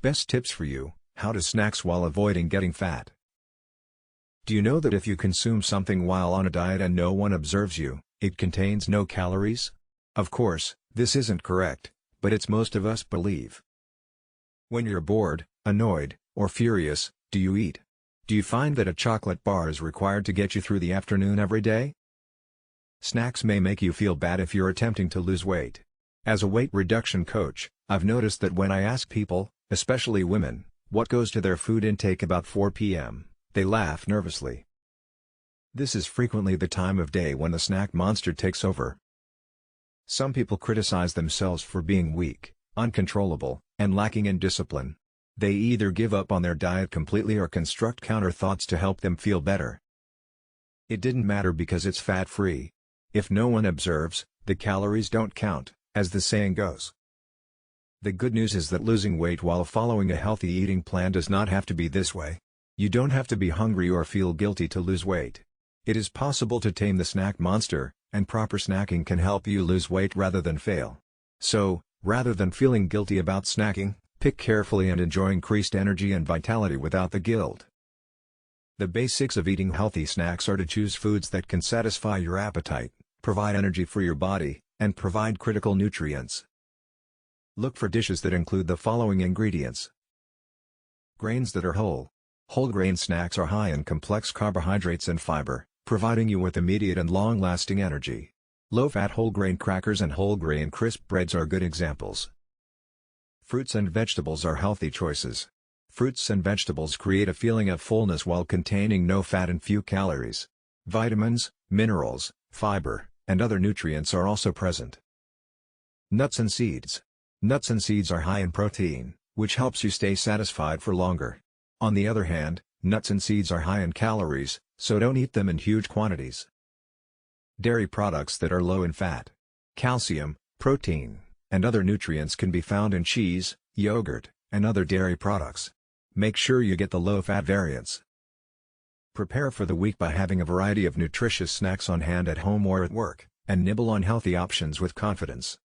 Best tips for you: how to snacks while avoiding getting fat. Do you know that if you consume something while on a diet and no one observes you, it contains no calories? Of course, this isn't correct, but it's most of us believe. When you're bored, annoyed, or furious, do you eat? Do you find that a chocolate bar is required to get you through the afternoon every day? Snacks may make you feel bad if you're attempting to lose weight. As a weight reduction coach, I've noticed that when I ask people, especially women, what goes to their food intake about 4 p.m., they laugh nervously. This is frequently the time of day when the snack monster takes over. Some people criticize themselves for being weak, uncontrollable, and lacking in discipline. They either give up on their diet completely or construct counter thoughts to help them feel better. It didn't matter because it's fat-free. If no one observes, the calories don't count, as the saying goes. The good news is that losing weight while following a healthy eating plan does not have to be this way. You don't have to be hungry or feel guilty to lose weight. It is possible to tame the snack monster, and proper snacking can help you lose weight rather than fail. So, rather than feeling guilty about snacking, pick carefully and enjoy increased energy and vitality without the guilt. The basics of eating healthy snacks are to choose foods that can satisfy your appetite, provide energy for your body, and provide critical nutrients. Look for dishes that include the following ingredients. Grains that are whole. Whole grain snacks are high in complex carbohydrates and fiber, providing you with immediate and long-lasting energy. Low-fat whole grain crackers and whole grain crisp breads are good examples. Fruits and vegetables are healthy choices. Fruits and vegetables create a feeling of fullness while containing no fat and few calories. Vitamins, minerals, fiber, and other nutrients are also present. Nuts and seeds. Nuts and seeds are high in protein, which helps you stay satisfied for longer. On the other hand, nuts and seeds are high in calories, so don't eat them in huge quantities. Dairy products that are low in fat, calcium, protein, and other nutrients can be found in cheese, yogurt, and other dairy products. Make sure you get the low-fat variants. Prepare for the week by having a variety of nutritious snacks on hand at home or at work, and nibble on healthy options with confidence.